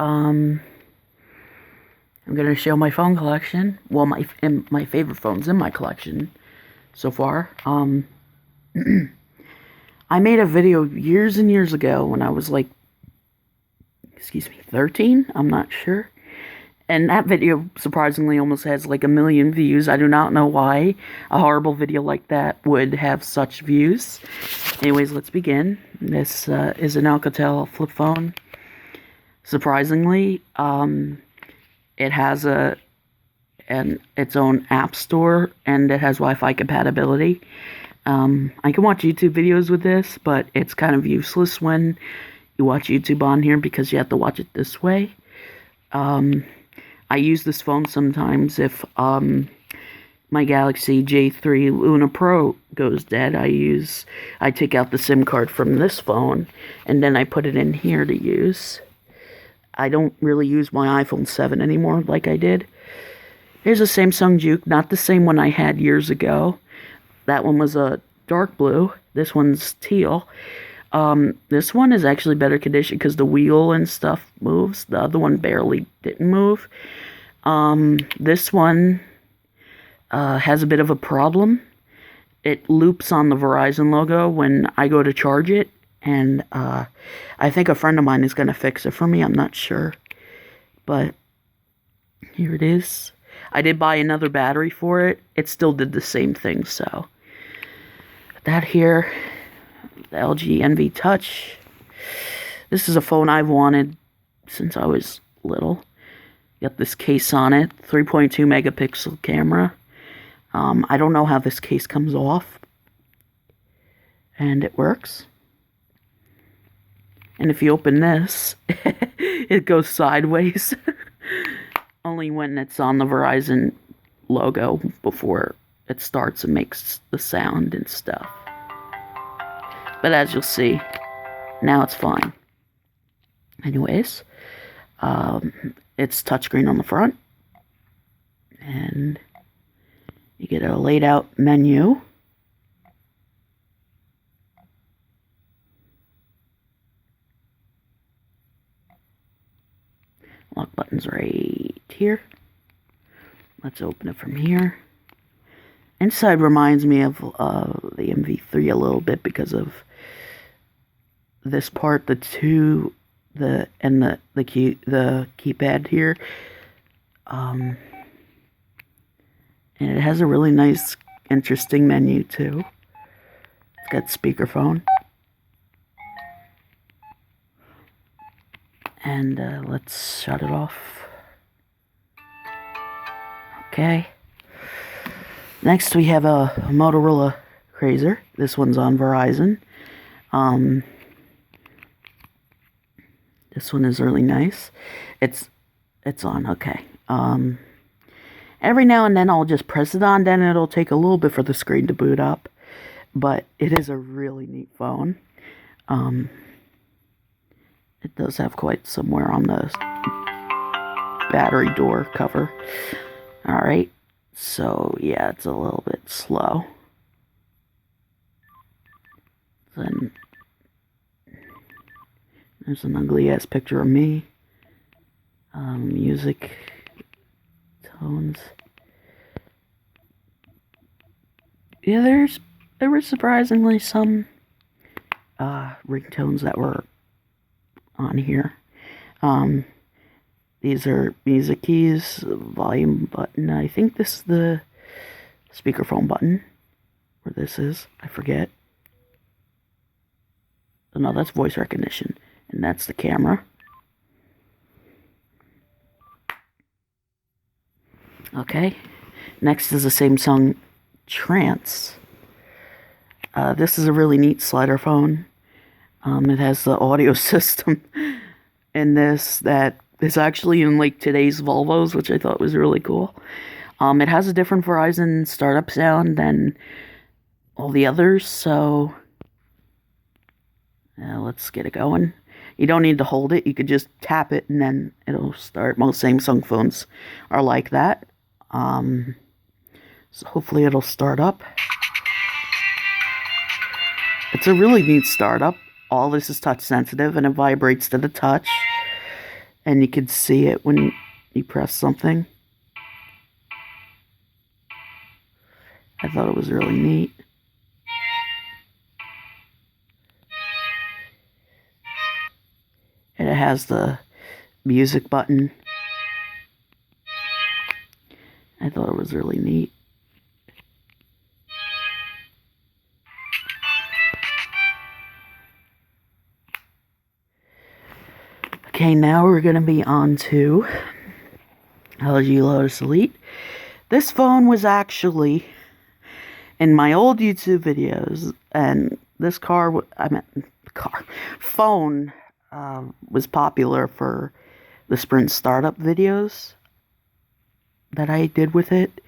I'm gonna show my phone collection. Well, my favorite phones in my collection so far. I made a video years and years ago when I was like, 13? I'm not sure. And that video, surprisingly, almost has like 1 million views. I do not know why a horrible video like that would have such views. Anyways, let's begin. This is an Alcatel flip phone. Surprisingly, it has its own app store, and it has Wi-Fi compatibility. I can watch YouTube videos with this, but it's kind of useless when you watch YouTube on here because you have to watch it this way. I use this phone sometimes if my Galaxy J3 Luna Pro goes dead. I take out the SIM card from this phone and then I put it in here to use. I don't really use my iPhone 7 anymore like I did. Here's a Samsung Juke, not the same one I had years ago. That one was a dark blue. This one's teal. This one is actually better condition because the wheel and stuff moves. The other one barely didn't move. This one has a bit of a problem. It loops on the Verizon logo when I go to charge it, and I think a friend of mine is going to fix it for me. I'm not sure, but here it is. I did buy another battery for it. It still did the same thing, so that here. The LG NV Touch. This is a phone I've wanted since I was little. Got this case on it, 3.2 megapixel camera. I don't know how this case comes off. And it works. And if you open this, it goes sideways. Only when it's on the Verizon logo before it starts and makes the sound and stuff. But as you'll see, now it's fine. Anyways, it's touchscreen on the front. And you get a laid out menu. Lock button's right here. Let's open it from here. Inside reminds me of the MV3 a little bit because of this part, the keypad here, and it has a really nice, interesting menu too. It's got speakerphone, and let's shut it off. Okay. Next we have a Motorola RAZR. This one's on Verizon. This one is really nice. It's on, okay. Every now and then I'll just press it on, then it'll take a little bit for the screen to boot up. But it is a really neat phone. It does have quite some wear on the battery door cover. Alright, so yeah, it's a little bit slow. Then there's an ugly ass picture of me. Music tones. Yeah, there were surprisingly some ringtones that were on here. These are music keys, volume button. I think this is the speakerphone button. Where this is, I forget. Oh, no, that's voice recognition. And that's the camera. Okay. Next is the Samsung Trance. This is a really neat slider phone. It has the audio system in this that is actually in like today's Volvos, which I thought was really cool. It has a different Verizon startup sound than all the others, so let's get it going. You don't need to hold it. You could just tap it and then it'll start. Most Samsung phones are like that. So hopefully it'll start up. It's a really neat startup. All this is touch sensitive and it vibrates to the touch. and you could see it when you press something. I thought it was really neat. And it has the music button. I thought it was really neat. Okay, now we're going to be on to LG Lotus Elite. This phone was actually in my old YouTube videos, and this phone was popular for the Sprint startup videos that I did with it.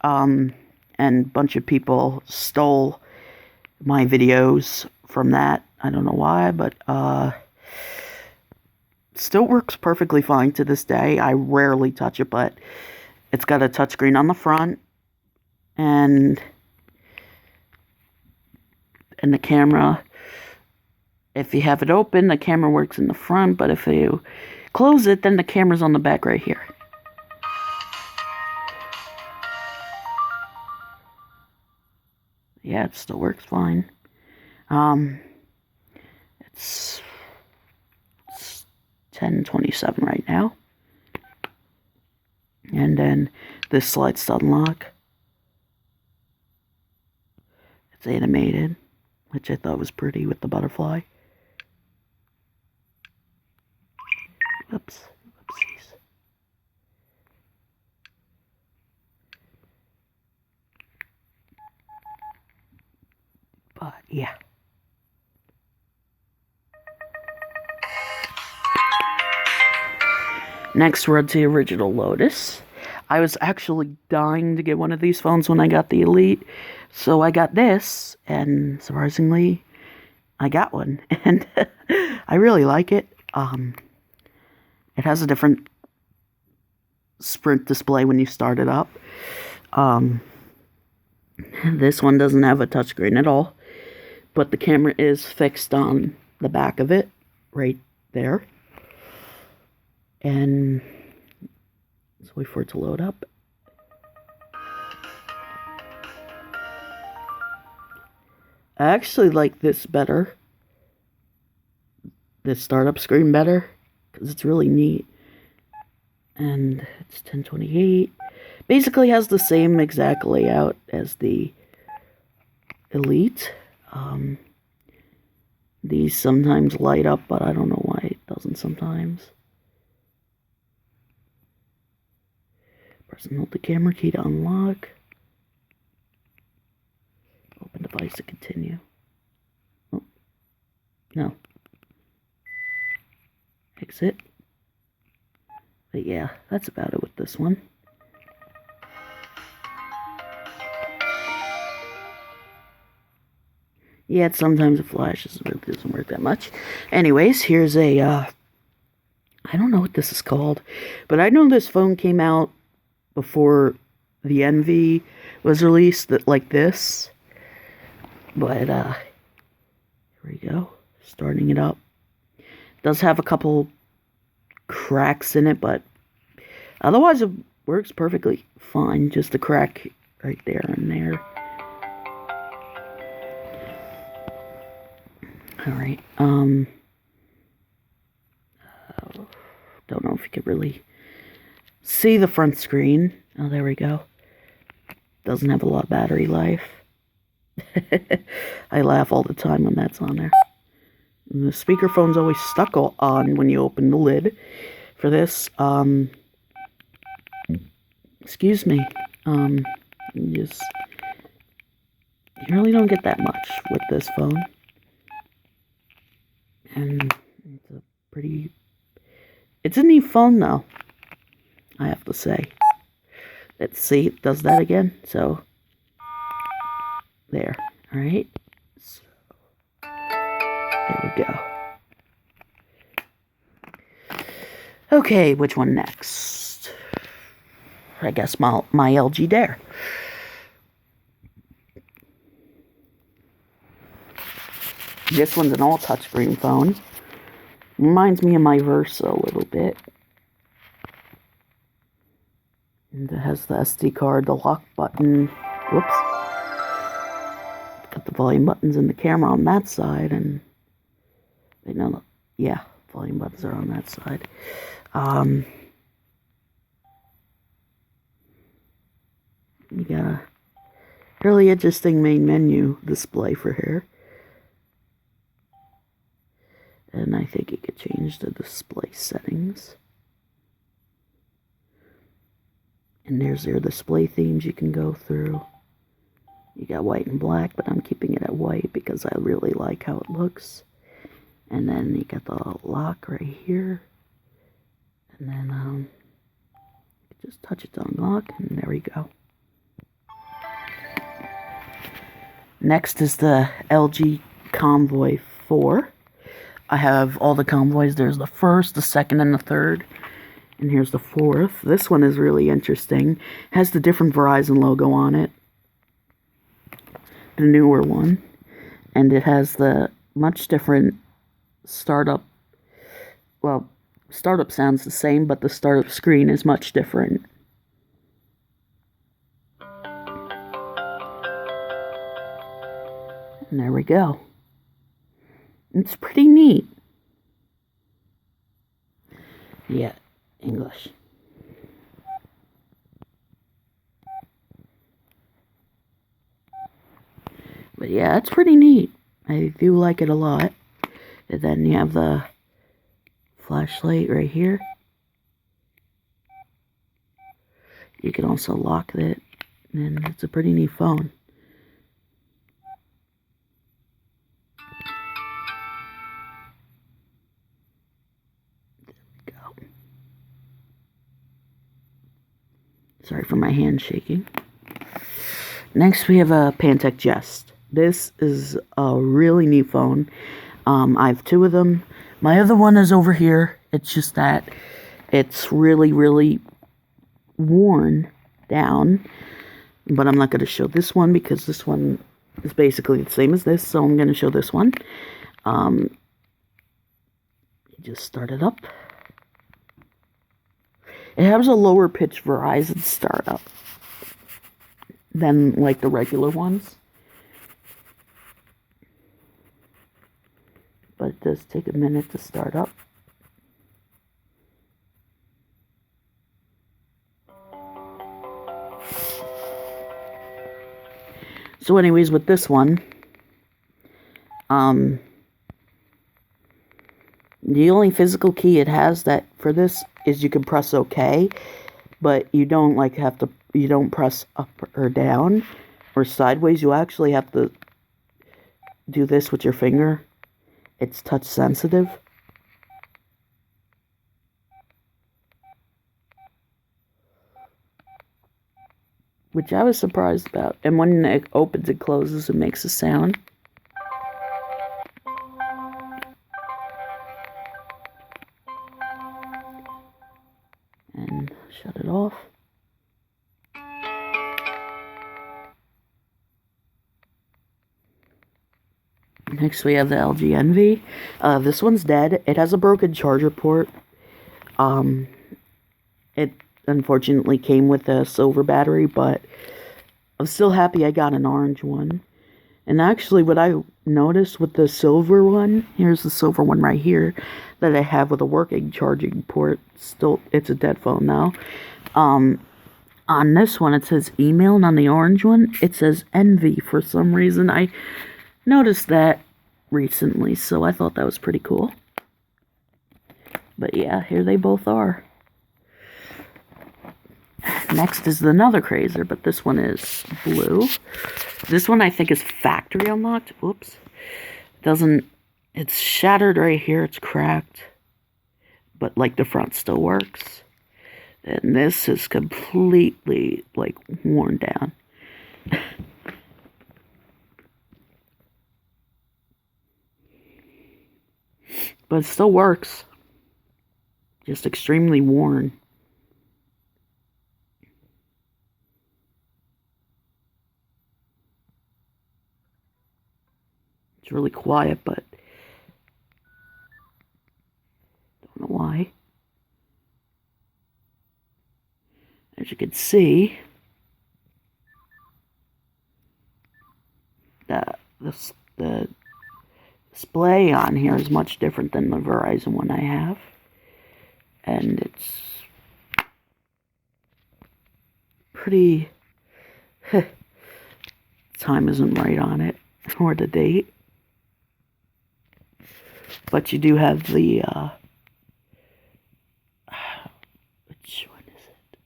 And a bunch of people stole my videos from that. I don't know why, but still works perfectly fine to this day. I rarely touch it, but it's got a touchscreen on the front, and the camera, if you have it open, the camera works in the front, but if you close it, then the camera's on the back right here. Yeah, it still works fine. It's 10:27 right now. And then this slides to unlock. It's animated, which I thought was pretty with the butterfly. Oops, oopsies. But yeah. Next, we're on to the original Lotus. I was actually dying to get one of these phones when I got the Elite. So I got this, and surprisingly, I got one. And I really like it. It has a different Sprint display when you start it up. This one doesn't have a touchscreen at all, but the camera is fixed on the back of it, right there. And let's wait for it to load up. I actually like this better, this startup screen better, because it's really neat. And it's 1028. Basically has the same exact layout as the Elite. These sometimes light up, but I don't know why it doesn't sometimes. Press and hold the camera key to unlock. Open device to continue. Oh, no. Exit. But yeah, that's about it with this one. Yeah, sometimes it flashes, it really doesn't work that much. Anyways, here's a, I don't know what this is called, but I know this phone came out before the Envy was released, like this. But, here we go, starting it up. It does have a couple cracks in it, but otherwise it works perfectly fine. Just a crack right there and there. Alright, don't know if you could really see the front screen. Oh, there we go. Doesn't have a lot of battery life. I laugh all the time when that's on there. And the speakerphone's always stuck on when you open the lid for this. Excuse me. You really don't get that much with this phone. And it's a neat phone though, I have to say. Let's see, it does that again. So, there. Alright. So, there we go. Okay, which one next? I guess my LG Dare. This one's an all touchscreen phone. Reminds me of my Versa a little bit. And it has the SD card, the lock button. Whoops. Got the volume buttons in the camera on that side, and wait, no, yeah, volume buttons are on that side. You got a really interesting main menu display for here. And I think you could change the display settings. And there's your display themes you can go through. You got white and black, but I'm keeping it at white because I really like how it looks. And then you got the lock right here. And then just touch it to unlock, and there we go. Next is the LG Convoy 4. I have all the Convoys. There's the first, the second, and the third. And here's the fourth. This one is really interesting. It has the different Verizon logo on it. The newer one. And it has the much different startup. Well, startup sounds the same, but the startup screen is much different. And there we go. It's pretty neat. Yeah, English. But yeah, it's pretty neat. I do like it a lot. And then you have the flashlight right here. You can also lock it, and it's a pretty neat phone. Sorry for my hand shaking. Next, we have a Pantech Jest. This is a really neat phone. I have two of them. My other one is over here. It's just that it's really, really worn down. But I'm not going to show this one because this one is basically the same as this. So I'm going to show this one. You just start it up. It has a lower pitch Verizon startup than like the regular ones. But it does take a minute to start up. So anyways, with this one, the only physical key it has that for this is you can press OK, but you don't you don't press up or down or sideways. You actually have to do this with your finger. It's touch sensitive. Which I was surprised about. And when it opens and closes, it makes a sound. And shut it off. Next we have the LG Envy. This one's dead. It has a broken charger port. It unfortunately came with a silver battery, but I'm still happy I got an orange one. And actually what I noticed with the silver one, here's the silver one right here that I have with a working charging port. Still, it's a dead phone now. On this one it says email, and on the orange one it says Envy for some reason. I noticed that recently, so I thought that was pretty cool. But yeah, here they both are. Next is another RAZR, but this one is blue. This one I think is factory unlocked. Whoops. It's shattered right here. It's cracked. But like the front still works. And this is completely like worn down. But it still works. Just extremely worn. It's really quiet, but don't know why. As you can see, the display on here is much different than the Verizon one I have. And it's pretty... time isn't right on it, or the date. But you do have the, which one is it?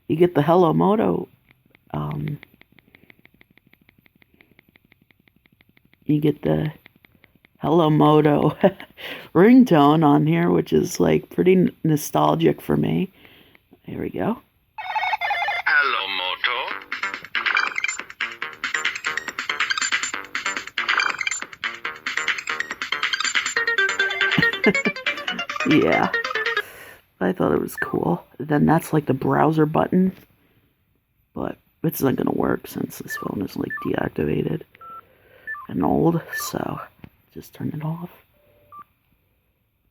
You get the Hello Moto, you get the Hello Moto ringtone on here, which is like pretty nostalgic for me. Here we go. Hello, Moto. Yeah, I thought it was cool. Then that's like the browser button, but it's not gonna work since this phone is like deactivated and old, so just turn it off.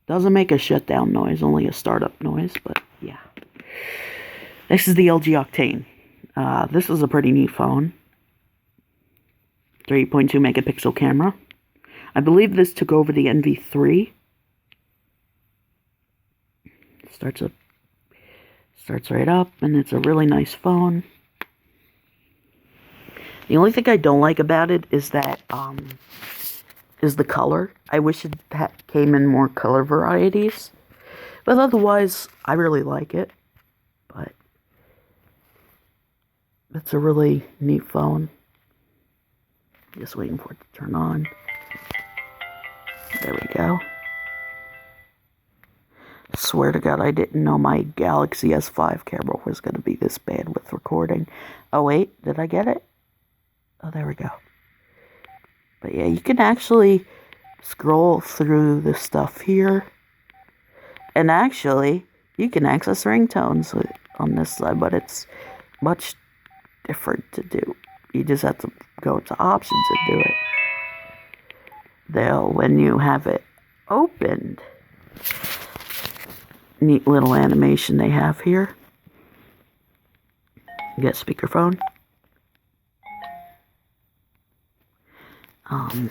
Doesn't make a shutdown noise, only a startup noise, but yeah. This is the LG Octane. This is a pretty neat phone. 3.2 megapixel camera. I believe this took over the NV3. Starts right up, and it's a really nice phone. The only thing I don't like about it is that is the color. I wish it came in more color varieties, but otherwise I really like it. But it's a really neat phone. Just waiting for it to turn on. There we go. Swear to God, I didn't know my Galaxy S5 camera was going to be this bad with recording. Oh wait, did I get it? Oh, there we go. But yeah, you can actually scroll through the stuff here. And actually, you can access ringtones on this side, but it's much different to do. You just have to go to options and do it. When you have it opened, neat little animation they have here. You get speakerphone. To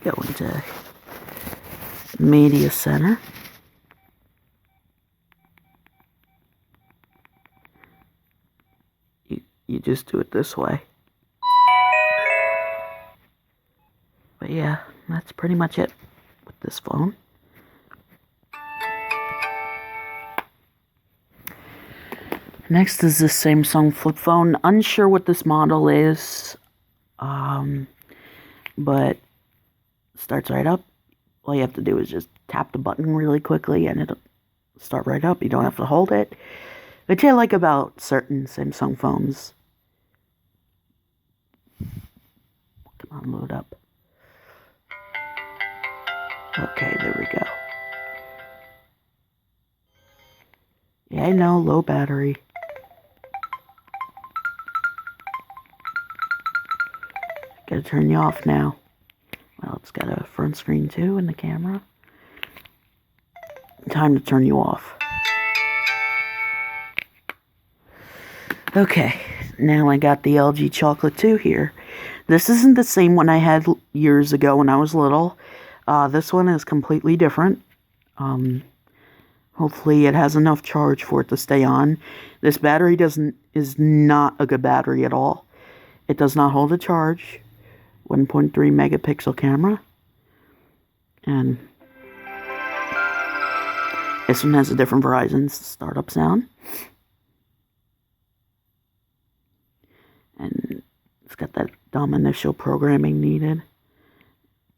go into Media Center. You just do it this way. But yeah, that's pretty much it with this phone. Next is this Samsung flip phone. Unsure what this model is, but starts right up. All you have to do is just tap the button really quickly and it'll start right up. You don't have to hold it, which I like about certain Samsung phones. Come on, load up. Okay, there we go. Yeah, I know, low battery. Gotta turn you off now. Well, it's got a front screen too and the camera. Time to turn you off. Okay, now I got the LG Chocolate 2 here. This isn't the same one I had years ago when I was little. This one is completely different. Hopefully it has enough charge for it to stay on. This battery is not a good battery at all. It does not hold a charge. 1.3 megapixel camera. And this one has a different Verizon startup sound. And it's got that dumb initial programming needed.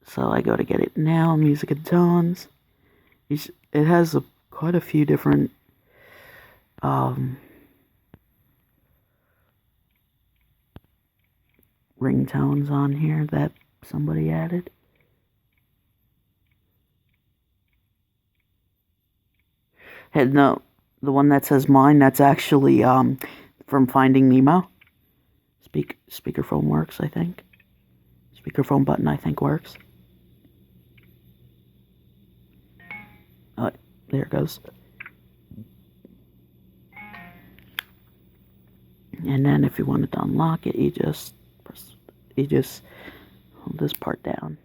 So I go to get it now, music and tones. It has quite a few different ringtones on here that somebody added. And no, the one that says mine, that's actually from Finding Nemo. Speakerphone works, I think. Speakerphone button, I think, works. Oh, there it goes. And then if you wanted to unlock it, you just hold this part down.